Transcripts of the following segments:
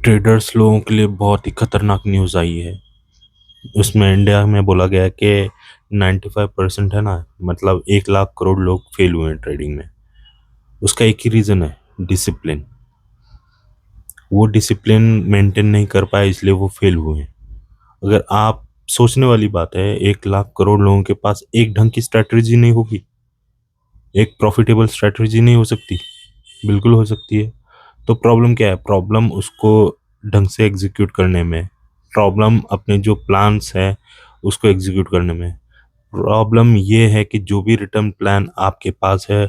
Traders लोगों के लिए बहुत ही खतरनाक न्यूज़ आई है। उसमें इंडिया में बोला गया है कि 95% है ना, मतलब 1 लाख करोड़ लोग फेल हुए हैं ट्रेडिंग में। उसका एक ही रीज़न है, डिसिप्लिन। वो डिसिप्लिन मेंटेन नहीं कर पाए, इसलिए वो फेल हुए हैं। अगर आप सोचने वाली बात है, 1 लाख करोड़ लोगों के पास एक ढंग की स्ट्रैटेजी नहीं होगी, एक प्रॉफिटेबल स्ट्रैटेजी नहीं हो सकती। बिल्कुल हो सकती है। तो प्रॉब्लम क्या है? प्रॉब्लम उसको ढंग से एग्जीक्यूट करने में, प्रॉब्लम अपने जो प्लान्स है उसको एग्जीक्यूट करने में, प्रॉब्लम ये है कि जो भी रिटर्न प्लान आपके पास है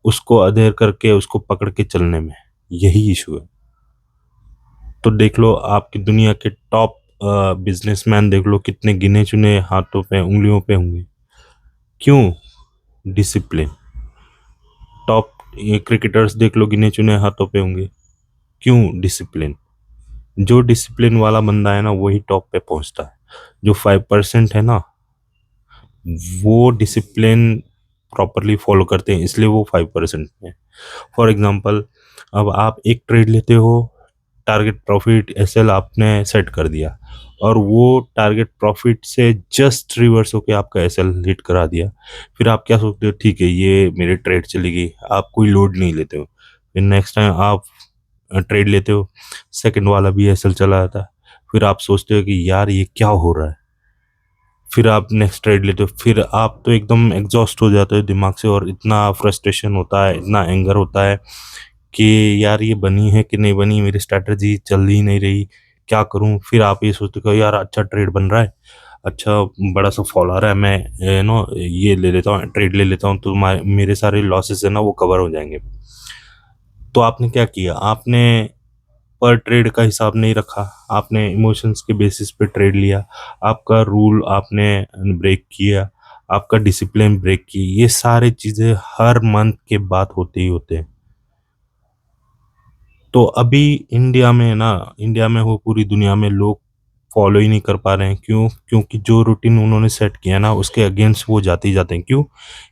उसको अडेयर करके उसको पकड़ के चलने में, यही इशू है। तो देख लो, आपकी दुनिया के टॉप बिजनेसमैन देख लो, कितने गिने चुने हाथों पे उंगलियों पे होंगे। क्यों? डिसिप्लिन। टॉप क्रिकेटर्स देख लो, गिने चुने हाथों पे होंगे। क्यों? डिसिप्लिन। जो डिसिप्लिन वाला बंदा है ना, वही टॉप पे पहुंचता है। जो 5% है ना, वो डिसिप्लिन प्रॉपरली फॉलो करते हैं, इसलिए वो 5% में। फॉर एग्जांपल, अब आप एक ट्रेड लेते हो, टारगेट प्रॉफिट एसएल आपने सेट कर दिया, और वो टारगेट प्रॉफिट से जस्ट रिवर्स होके आपका एसएल हिट करा दिया। फिर आप क्या सोचते हो? ठीक है, ये मेरे ट्रेड चली गई, आप कोई लोड नहीं लेते हो। फिर नेक्स्ट टाइम आप ट्रेड लेते हो, सेकंड वाला भी एसएल चला जाता है। फिर आप सोचते हो कि यार ये क्या हो रहा है। फिर आप नेक्स्ट ट्रेड लेते हो, फिर आप तो एकदम एग्जॉस्ट हो जाते हो दिमाग से, और इतना फ्रस्ट्रेशन होता है, इतना एंगर होता है कि यार ये बनी है कि नहीं बनी, मेरी स्ट्रैटेजी चल ही नहीं रही, क्या करूं। फिर आप ये सोचते हो यार अच्छा ट्रेड बन रहा है, अच्छा बड़ा सा फॉल आ रहा है, मैं ये ले लेता हूँ, ट्रेड ले लेता हूँ, तो मेरे सारे लॉसेस है ना वो कवर हो जाएंगे। तो आपने क्या किया? आपने पर ट्रेड का हिसाब नहीं रखा, आपने इमोशंस के बेसिस पे ट्रेड लिया, आपका रूल आपने ब्रेक किया, आपका डिसिप्लिन ब्रेक की। ये सारी चीज़ें हर मंथ के बाद होते ही होते हैं। तो अभी इंडिया में ना, इंडिया में हो पूरी दुनिया में, लोग फॉलो ही नहीं कर पा रहे हैं। क्यों? क्योंकि जो रूटीन उन्होंने सेट किया ना, उसके अगेंस्ट वो जाते ही जाते हैं। क्यों?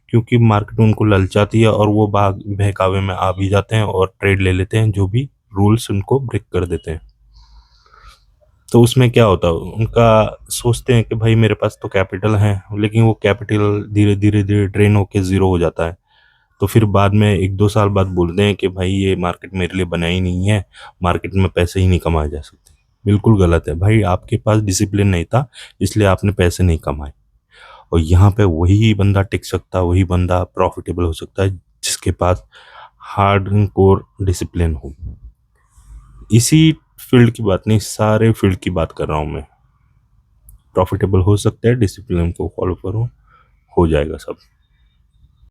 क्योंकि मार्केट उनको ललचाती है, और वो भाग बहकावे में आ भी जाते हैं और ट्रेड ले लेते हैं, जो भी रूल्स उनको ब्रेक कर देते हैं। तो उसमें क्या होता है, उनका सोचते हैं कि भाई मेरे पास तो कैपिटल है, लेकिन वो कैपिटल धीरे धीरे धीरे ड्रेन होके ज़ीरो हो जाता है। तो फिर बाद में 1-2 साल बाद बोलते हैं कि भाई ये मार्केट मेरे लिए बना ही नहीं है, मार्केट में पैसे ही नहीं कमाए जा सकते। बिल्कुल गलत है भाई, आपके पास डिसिप्लिन नहीं था, इसलिए आपने पैसे नहीं कमाए। और यहाँ पे वही बंदा टिक सकता है, वही बंदा प्रॉफिटेबल हो सकता है, जिसके पास हार्ड कोर डिसिप्लिन हो। इसी फील्ड की बात नहीं, सारे फील्ड की बात कर रहा हूँ मैं। प्रॉफिटेबल हो सकते हैं, डिसिप्लिन को फॉलो करो, हो जाएगा सब।